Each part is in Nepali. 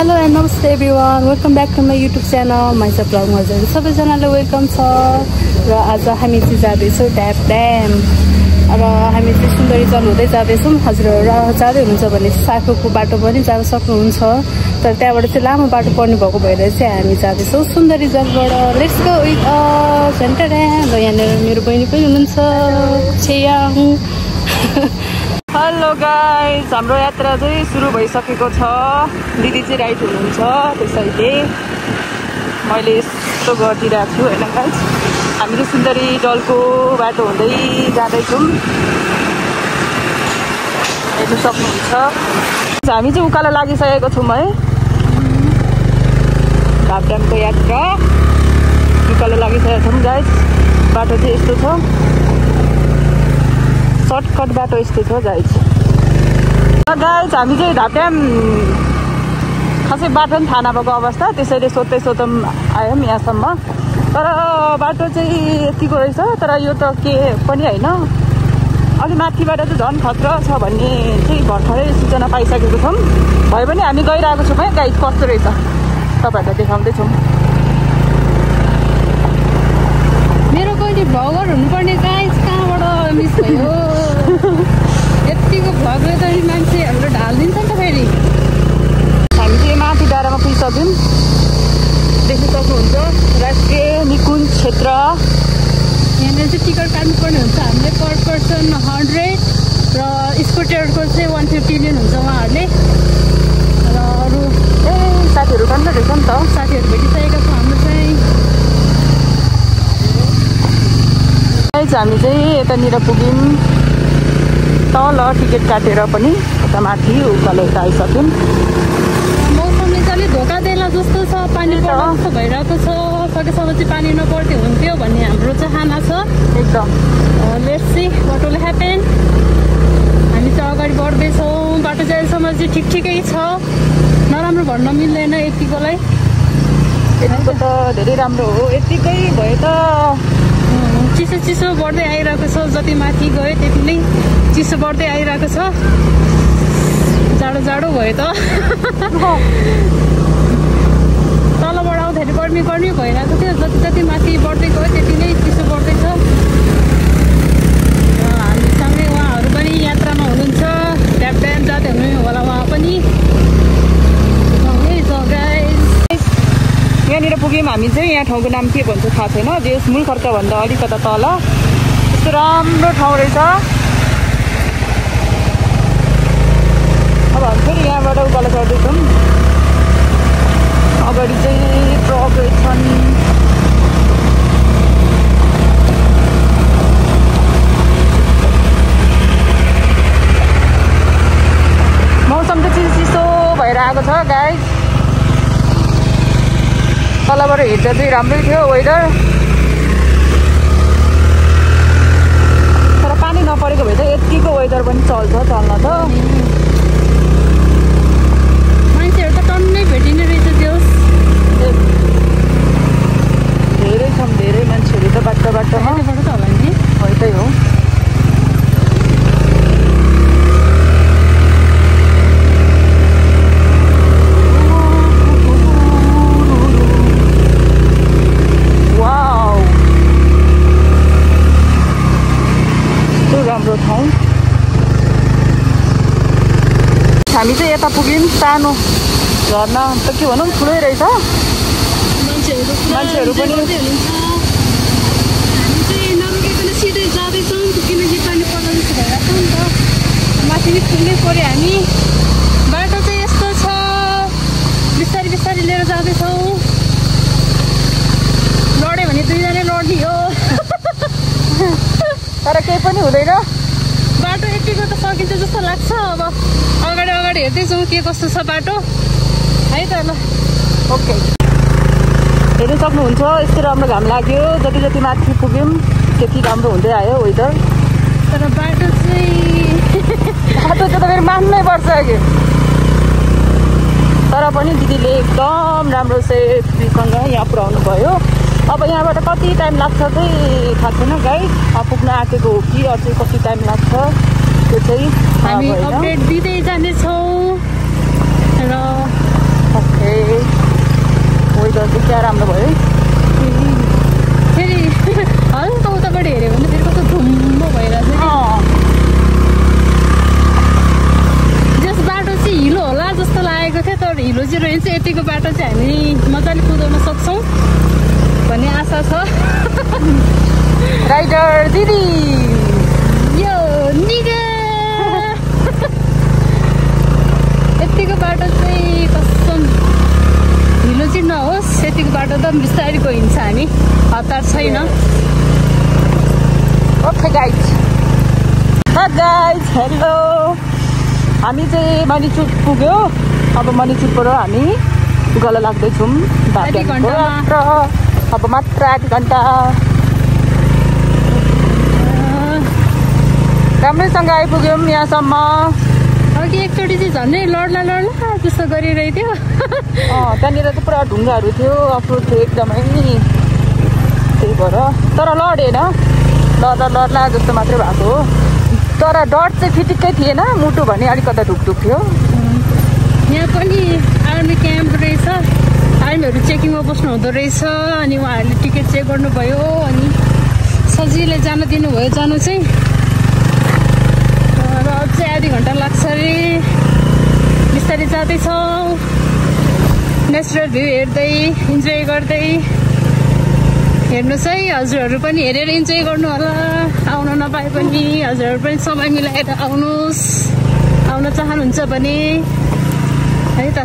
हेलो एन्ड नमस्ते everyone, welcome back to my YouTube channel माइसा ब्लग। हजुर सबैजनालाई वेलकम छ। र आज हामी चाहिँ जाँदैछौँ ट्याप ड्याम र हामी चाहिँ सुन्दरी जल हुँदै जाँदैछौँ। हजुरहरू जाँदै हुनुहुन्छ भने साखोको बाटो पनि जान सक्नुहुन्छ, तर त्यहाँबाट चाहिँ लामो बाटो पर्ने भएको भएर चाहिँ हामी जाँदैछौँ सुन्दरी जलबाट। Let's go with centre dam. र यहाँनिर मेरो बहिनी पनि हुनुहुन्छ छेयाङ। हेलो गाइस, हाम्रो यात्रा चाहिँ सुरु भइसकेको छ। दिदी चाहिँ राइट हुनुहुन्छ, त्यसैले मैले यस्तो गरिदिरहेको छु होइन गाइस। हामी चाहिँ सुन्दरी जलको बाटो हुँदै जाँदैछौँ, हेर्नु सक्नुहुन्छ। हामी चाहिँ उकालो लागिसकेको छौँ है। ट्याप ड्यामको यात्रा उकालो लागिसकेको छौँ गाइस। बाटो चाहिँ यस्तो छ, सर्टकट बाटो यस्तो छ गाइस। गाइस हामी चाहिँ ट्याप ड्याम खासै बाटो पनि थाहा नभएको अवस्था, त्यसैले सोध्दै आयौँ यहाँसम्म। तर बाटो चाहिँ यतिको रहेछ, तर यो त के पनि होइन, अलि माथिबाट चाहिँ झन् खतरा छ भन्ने चाहिँ भर्खरै सूचना पाइसकेको छौँ। भए पनि हामी गइरहेको छौँ है गाइस, कस्तो रहेछ तपाईँहरूलाई देखाउँदैछौँ। मेरो बहिनी भ्लगर हुनुपर्ने गाइस, कहाँबाट मिस भयो। यतिको भ्लगले त मान्छे हाम्रो ढालिदिन्छ नि त फेरि। हामी चाहिँ माथि डाँडामा पुगिसक्यौँ, देख्न सक्नुहुन्छ राष्ट्रिय निकुञ्ज क्षेत्र। यहाँनिर चाहिँ टिकट काट्नुपर्ने हुन्छ हामीले, पर पर्सन 100 र स्कुटरको चाहिँ 150 लिनुहुन्छ उहाँहरूले। र अरू साथीहरू पनि रहेछ नि त, साथीहरू भेटिसकेका छौँ हाम्रो चाहिँ। हामी चाहिँ यतानिर पुग्यौँ, तल टिकट काटेर पनि यता माथि उकालो यता आइसक्यौँ। मौसमले चाहिँ अलिक धोका देला जस्तो छ, पानी पर्न जस्तो भइरहेको छ। सकेसम्म चाहिँ पानी नपर्थ्यो हुन्थ्यो भन्ने हाम्रो चाहना छ एकदम। Let's see what will happen. हामी चाहिँ अगाडि बढ्दैछौँ। बाटो चाहिँ अहिलेसम्म चाहिँ ठिकै छ, नराम्रो भन्न मिल्दैन यतिकोलाई। यतिको त धेरै राम्रो हो, यतिकै भयो त। चिसो बढ्दै आइरहेको छ, जति माथि गयो त्यति नै चिसो बढ्दै आइरहेको छ। जाडो भयो त। तलबाट आउँदाखेरि गर्मी भइरहेको थियो, जति माथि बढ्दै गयो त्यति नै चिसो बढ्दैछ। र हामीसँगै उहाँहरू पनि यात्रामा हुनुहुन्छ, ट्याप ड्याम जाँदै हुनु होला उहाँ पनि। यहाँनिर पुग्यौँ हामी चाहिँ। यहाँ ठाउँको नाम के भन्छ थाहा छैन, जेस मूलखर्कभन्दा अलिकता तल यस्तो राम्रो ठाउँ रहेछ। अब हामी फेरि यहाँबाट उकालो चढ्दैछौँ। अगाडि चाहिँ ट्रकहरू छन्। मौसम चाहिँ चिसो भएर आएको छ गाइस। तलबाट हेर्दा चाहिँ राम्रै थियो वेदर, तर पानी नपरेको भए त यतिको वेदर पनि चल्न त। मान्छेहरू त टन्नै भेटिने रहेछ त्यो। धेरै छौँ, धेरै मान्छेहरू त बाटोमा त होला नि, त्यही हो। राम्रो ठाउँ। हामी चाहिँ यता पुग्यौँ, सानो झर्ना त के भनौँ, ठुलै रहेछ। मान्छेहरू पनि हामी चाहिँ नरोकिकन सिधै जाँदैछौँ, किनकि पानी पर्न जस्तो भइरहेको छ नि त। माथि पुग्नै पऱ्यो हामी। बाटो चाहिँ यस्तो छ, बिस्तारै लिएर जाँदैछौँ। लड्यो भने दुईजना लड्ने हो। तर केही पनि हुँदैन। बाटो यतिको त सकिन्छ जस्तो लाग्छ। अब अगाडि हेर्दैछौँ के कस्तो छ बाटो है त। ल ओके, हेर्नु सक्नुहुन्छ यस्तो राम्रो घाम लाग्यो। जति माथि पुग्यौँ त्यति राम्रो हुँदै आयो वेदर। तर बाटो चाहिँ त फेरि मान्नै पर्छ कि। तर पनि दिदीले एकदम राम्रो सेफ्टीसँग यहाँ पुऱ्याउनु भयो। अब यहाँबाट कति टाइम लाग्छ चाहिँ थाहा छैन गाइस, पुग्न आँटेको हो कि अझै कति टाइम लाग्छ त्यो चाहिँ हामी अपडेट दिँदै जानेछौँ र क्या राम्रो भयो है। फेरि हल्का उताबाट हेऱ्यो भने फेरि कस्तो धुम्म भइरहेको छ। जस बाटो चाहिँ हिलो होला जस्तो लागेको थियो, तर हिलो चाहिँ रहेछ। यतिको बाटो चाहिँ हामी मजाले कुदाउन सक्छौँ भन्ने आशा छ। राइडर दिदी यो निगा यतिको बाटो चाहिँ कसम हिलो चाहिँ नहोस्, यतिको बाटो त बिस्तारै गइन्छ हामी, हतार छैन। ओके गाइज, हेलो, हामी चाहिँ मणिचुक पुग्यो। अब मणिचुकबाट हामी गल लाग्दैछौँ। अब मात्र 8 घन्टा राम्रैसँग आइपुग्यौँ यहाँसम्म। अघि एकचोटि चाहिँ झन्डै लड्ला जस्तो गरिरहेको थियो। त्यहाँनिर चाहिँ पुरा ढुङ्गाहरू थियो, अप्रोड थियो एकदमै, त्यही भएर। तर लडेन, लड्ला जस्तो मात्रै भएको हो। तर डर चाहिँ फिटिक्कै थिएन, मुटु भने अलिकति ढुकढुक थियो। यहाँ पनि आर्मी क्याम्प रहेछ, आर्मीहरू चेकिङमा बस्नु हुँदो रहेछ। अनि उहाँहरूले टिकट चेक गर्नुभयो, अनि सजिलै जान दिनुभयो। जानु चाहिँ र अझै आधी घन्टा लाग्छ अरे। बिस्तारै जाँदैछौँ, नेचुरल भ्यू हेर्दै इन्जोय गर्दै। हेर्नुहोस् है, हजुरहरू पनि हेरेर इन्जोय गर्नु होला। आउन नपाए पनि हजुरहरू पनि समय मिलाएर आउनुहोस्, आउन चाहनुहुन्छ भने है त।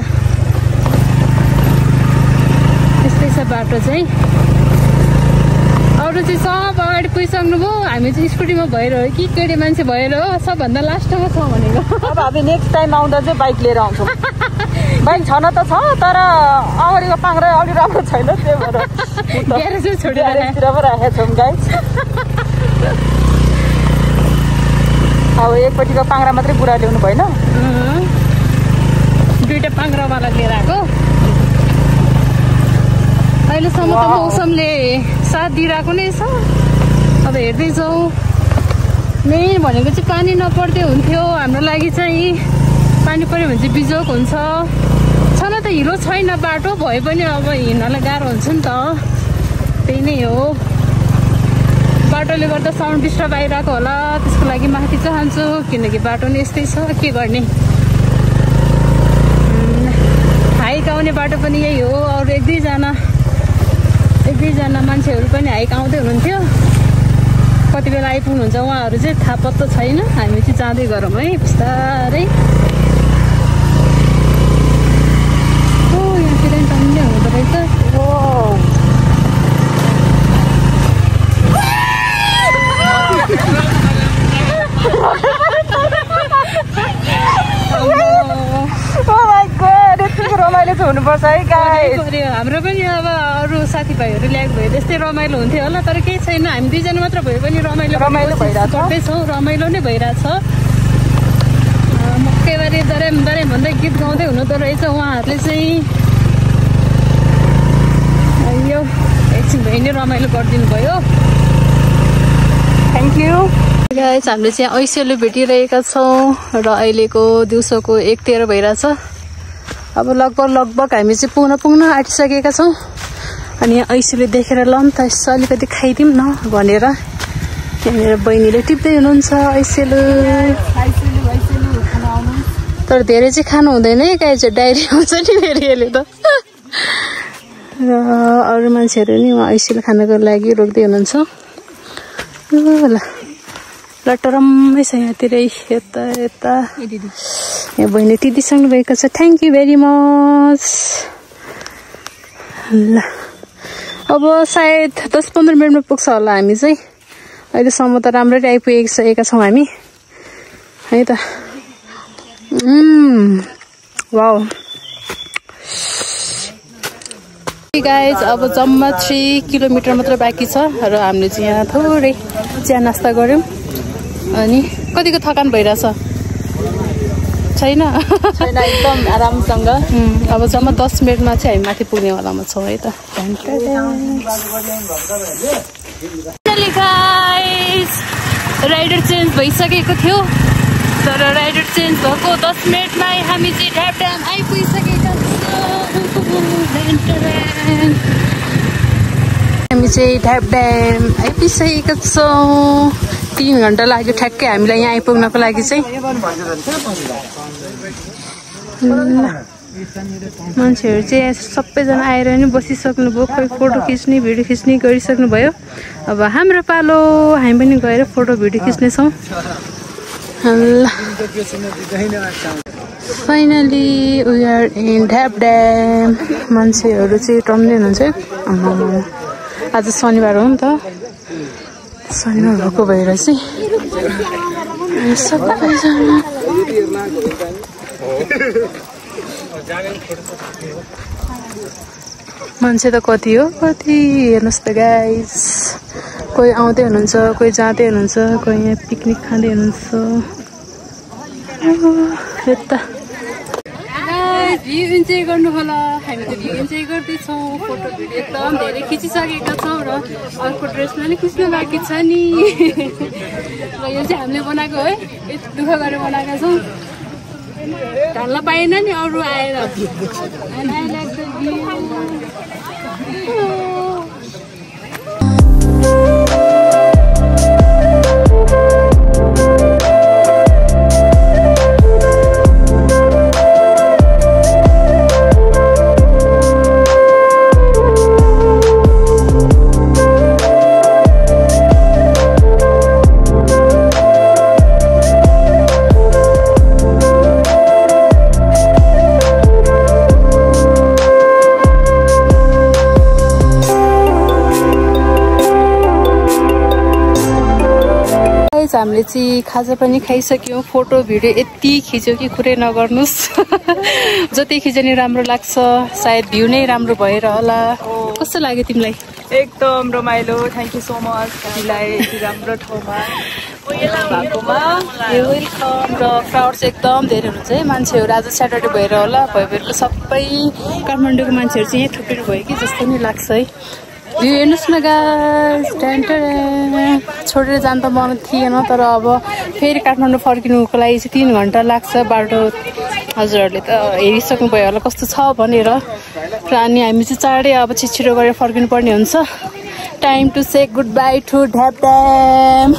यस्तै छ बाटो चाहिँ। अरू चाहिँ सब अगाडि पुगिसक्नुभयो, हामी चाहिँ स्कुटीमा भएर हो कि केटी मान्छे भएर हो सबभन्दा लास्टमा छ भनेको। अब हामी नेक्स्ट टाइम आउँदा चाहिँ बाइक लिएर आउँछौँ। बाइक छन त छ, तर अगाडिको पाङ्रा अलि राम्रो छैन, त्यही भएर ग्यारेजमा छोडेर पो राखेका छौँ गाइस। अब एकपट्टिको पाङ्रा मात्रै बुढा ल्याउनु भएन, दुईटा पाङ्रावाला लिएर आएको। अहिलेसम्म त मौसमले साथ दिइरहेको नै छ। अब हेर्दैछौँ। मेन भनेको चाहिँ पानी नपर्दै हुन्थ्यो हाम्रो लागि चाहिँ। पानी पऱ्यो भने चाहिँ बिजोग हुन्छ। छन त हिलो छैन, बाटो भए पनि अब हिँड्नलाई गाह्रो हुन्छ नि त, त्यही नै हो। बाटोले गर्दा साउन्ड डिस्टर्ब आइरहेको होला, त्यसको लागि माफी चाहन्छु, किनकि बाटो नै यस्तै छ, के गर्ने। हाइक आउने बाटो पनि यही हो। अरू एक दुईजना मान्छेहरू पनि हाइक आउँदै हुनुहुन्थ्यो, कति बेला आइपुग्नुहुन्छ उहाँहरू चाहिँ थाहा पत्तो छैन। हामी चाहिँ जाँदै गरौँ है बिस्तारै। यहाँतिर टन्नै हुँदो रहेछ। रमाइलो चाहिँ हुनुपर्छ है गाइस। हाम्रो पनि अब अरू साथीभाइहरू ल्याएको भए त्यस्तै रमाइलो हुन्थ्यो होला, तर केही छैन। हामी दुईजना मात्र भए पनि रमाइलो गर्दैछौँ, रमाइलो नै भइरहेछ। मकैबारी दरेम भन्दै गीत गाउँदै हुनुहुँदो रहेछ उहाँहरूले चाहिँ। यो एकछिन भए नै रमाइलो गरिदिनु भयो, थ्याङ्क यू गाइस। हामीले चाहिँ ऐसेलु भेटिरहेका छौँ र अहिलेको दिउँसोको 1:13 भइरहेछ। अब लगभग हामी चाहिँ पुग्न आँटिसकेका छौँ। अनि यहाँ ऐसेलु देखेर ल नि त यसो अलिकति खाइदिउँ न भनेर यहाँनिर बहिनीले टिप्दै हुनुहुन्छ ऐसेलु। तर धेरै चाहिँ खानु हुँदैन है गाई, चाहिँ डायरी आउँछ नि फेरि यसले त। र अरू मान्छेहरू नि उहाँ ऐसेलु खानको लागि रोक्दै हुनुहुन्छ। ल टरम्मै छ यहाँतिरै, यता यहाँ बहिनी टिदिसक्नु भएको छ, थ्याङ्क यू भेरी मच। ल अब सायद 10-15 मिनटमा पुग्छ होला हामी चाहिँ। अहिलेसम्म त राम्ररी आइपुगेका छौँ हामी है त। वाउ गाइज, अब जम्मा 3 किलोमिटर मात्र बाँकी छ र हामीले चाहिँ यहाँ थोरै चिया नास्ता गऱ्यौँ। अनि कतिको थकान भइरहेछ? छैन एकदम आरामसँग। अब जम्मा 10 मिनटमा चाहिँ हामी माथि पुग्नेवालामा छौँ है त। राइडर चेन्ज भइसकेको थियो, तर राइडर चेन्ज भएको 10 मिनटमै हामी चाहिँ ढ्याप ड्याम आइपुगिसकेका छौँ। हामी चाहिँ ढ्याप ड्याम आइपुगिसकेका छौँ। 3 घन्टा लाग्यो ठ्याक्कै हामीलाई यहाँ आइपुग्नको लागि चाहिँ। मान्छेहरू चाहिँ सबैजना आएर नि बसिसक्नुभयो, कोही फोटो खिच्ने भिडियो खिच्ने गरिसक्नुभयो। अब हाम्रो पालो, हामी पनि गएर फोटो भिडियो खिच्नेछौँ। Finally we are in Dhap dam. मान्छेहरू चाहिँ टम्दै हुनुहुन्छ। आज शनिबार हो नि त, शनिबार भएको भएर चाहिँ सबैजना मान्छे त कति हो, कति हेर्नुहोस् त गाइस। कोही आउँदै हुनुहुन्छ, कोही जाँदै हुनुहुन्छ, कोही यहाँ पिकनिक खाँदै हुनुहुन्छ। यता भ्यू इन्जोय गर्नु होला। हामी त भ्यू इन्जोय गर्दैछौँ। फोटो भिडियो एकदम धेरै खिचिसकेका छौँ र अर्को ड्रेसमा नि खिच्न बाँकी छ नि। र यो चाहिँ हामीले बनाएको है, यति दुःख गरेर बनाएका छौँ। ढल्न पाएन नि अरू आएर। हामीले चाहिँ खाजा पनि खाइसक्यौँ। फोटो भिडियो यति खिच्यो कि कुरै नगर्नुहोस्। जति खिच्यो नि राम्रो लाग्छ। सायद भ्यू नै राम्रो भएर होला। कस्तो लाग्यो तिमीलाई? एकदम रमाइलो। थ्याङ्क यू सो मच हामीलाई राम्रो ठाउँमा भएकोमा। वेलकम। र क्राउड चाहिँ एकदम धेरै हुनुहुन्छ है। मान्छेहरू आज स्याटरडे भएर होला, भइरहेको सबै काठमाडौँको मान्छेहरू चाहिँ यहाँ थुप्रिनु भयो कि जस्तो नि लाग्छ है। भ्यू हेर्नुहोस् न गाइस। छोडेर जान त मन थिएन, तर अब फेरि काठमाडौँ फर्किनुको लागि चाहिँ 3 घन्टा लाग्छ बाटो। हजुरहरूले त हेरिसक्नुभयो होला कस्तो छ भनेर। र अनि हामी चाहिँ चाँडै अब छिटो गरेर फर्किनु पर्ने हुन्छ। Time to say good bye to Dhap dam.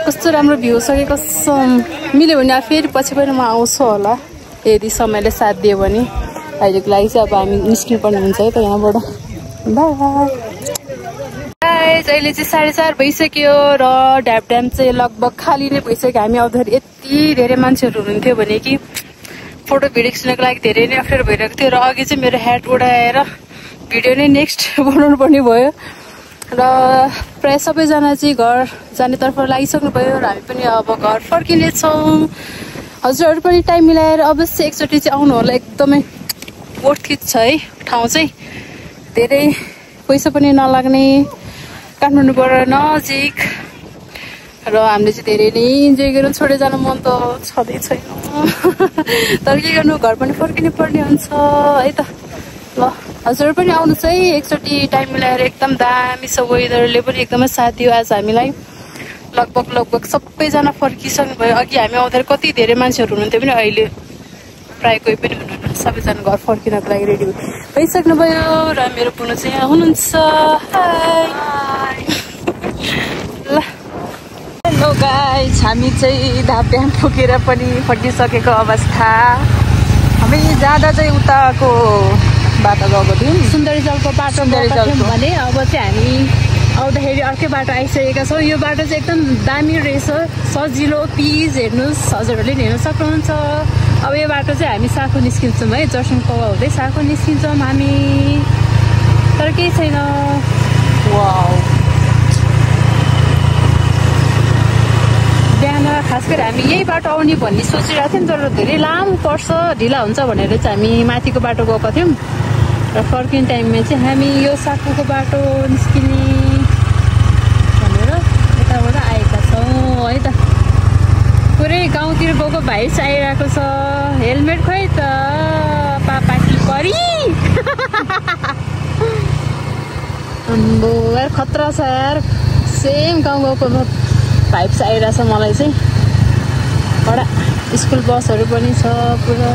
कस्तो राम्रो भ्यू छ कि कसम। मिल्यो भने अब फेरि पछि पनि म आउँछु होला, यदि समयले साथ दियो भने। अहिलेको लागि चाहिँ अब हामी निस्किनु पर्ने हुन्छ है त यहाँबाट। बाई। अहिले चाहिँ 4:30 भइसक्यो र ढ्याप ड्याम चाहिँ लगभग खाली नै भइसक्यो। हामी आउँदाखेरि यति धेरै मान्छेहरू हुनुहुन्थ्यो भने कि फोटो भिडियो खिच्नको लागि धेरै नै अप्ठ्यारो भइरहेको थियो। र अघि चाहिँ मेरो ह्याट उडाएर भिडियो नै नेक्स्ट बनाउनु पर्ने भयो। र प्रायः सबैजना चाहिँ घर जानेतर्फ लागिसक्नु भयो र हामी पनि अब घर फर्किनेछौँ। हजुरहरू पनि टाइम मिलाएर अवश्य एकचोटि चाहिँ आउनु होला। एकदमै वर्थ छ है ठाउँ चाहिँ। धेरै पैसा पनि नलाग्ने, काठमाडौँबाट नजिक। र हामीले चाहिँ धेरै नै इन्जोय गरेर छोडेर जानु मन त छँदै छैन। तर के गर्नु, घर पनि फर्किनु पर्ने हुन्छ है त। ल हजुर पनि आउनुहोस् है एकचोटि टाइम मिलाएर। एकदम दामी छ, वेदरले पनि एकदमै साथ दियो आज हामीलाई। लगभग सबैजना फर्किसक्नु भयो। अघि हामी आउँदाखेरि कति धेरै मान्छेहरू हुनुहुन्थ्यो पनि अहिले प्रायः कोही पनि हुनुहुन्न। सबैजना घर फर्किनको लागि रेडी भइसक्नुभयो। र मेरो पुनः चाहिँ यहाँ हुनुहुन्छ। ल हेलो गाइस, हामी चाहिँ ढाप ड्याम पुगेर पनि फर्किसकेको अवस्था। हामी जाँदा चाहिँ उताको बाटो गएको थियौँ, सुन्दरी जलको बाटो गएको थियौँ भने अब चाहिँ हामी आउँदाखेरि अर्कै बाटो आइसकेका छौँ। यो बाटो चाहिँ एकदम दामी रहेछ, सजिलो, पिस। हेर्नुहोस्, हजुरहरूले पनि हेर्न सक्नुहुन्छ। अब यो बाटो चाहिँ हामी साखु निस्किन्छौँ है। जर्सन कौवा हुँदै साखु निस्किन्छौँ हामी। तर केही छैन। वाउ, बिहान खास गरी हामी यही बाटो आउने भन्ने सोचिरहेको थियौँ, तर धेरै लामो पर्छ, ढिला हुन्छ भनेर चाहिँ हामी माथिको बाटो गएको थियौँ। र फर्किने टाइममा चाहिँ हामी यो साखुको बाटो निस्किने भनेर यताबाट आएका छौँ है त। पुरै गाउँतिर गएको भाइ चाहिँ आइरहेको छ। हेलमेट खोइ त पापा कि परी। यार खतरा छ यार। सेम गाउँ गाउँको भाइब्स आइरहेछ मलाई चाहिँ। बडा स्कुल बसहरू पनि छ पुरा।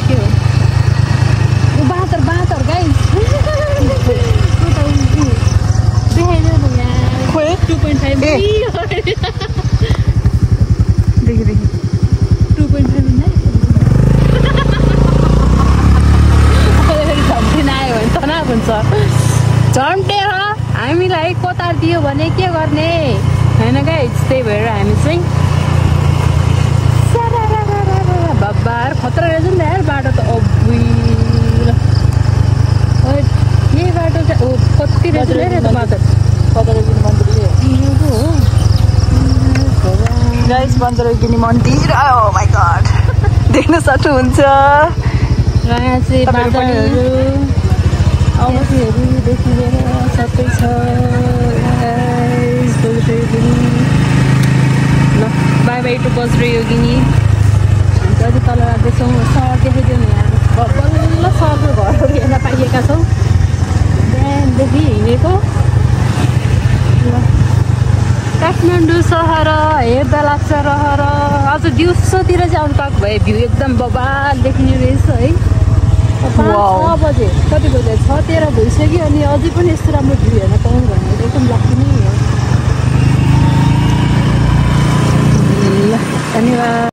के हो बाँतर झन्टे हो हामीलाई कोतार दियो भने के गर्ने होइन गाइस त्यही भएर हामी चाहिँ बाबार खतरा रहेछ नि त यार बाटो त अब्बुई यही बाटो चाहिँ ओ कति रहेछ नि त बाटो बन्दरगिनी मन्दिर हो गाइस बन्दरगिनी मन्दिर ओ माय गॉड देख्न सक्नुहुन्छ यहाँ चाहिँ बाटोहरू औषधिहरूदेखि लिएर सबै छ ल बाई बाई टु बज्र योगिनी हामी अझै तल राख्दैछौँ सहर देखाइदियो नि यहाँ बल्ल सहरको घरहरू हेर्न पाइएका छौँ बिहानदेखि हिँडेको ल काठमाडौँ सहर हेर्दा लाग्छ रहर अझ दिउँसोतिर चाहिँ आउनु पाएको भए भ्यू एकदम बबाल देखिने रहेछ है 5 बजे कति बजे 6:13 भइसक्यो अनि अझै पनि यस्तो राम्रो भ्यू हेर्न पाउनु भन्ने एकदम लक्की नै हो ल धन्यवाद।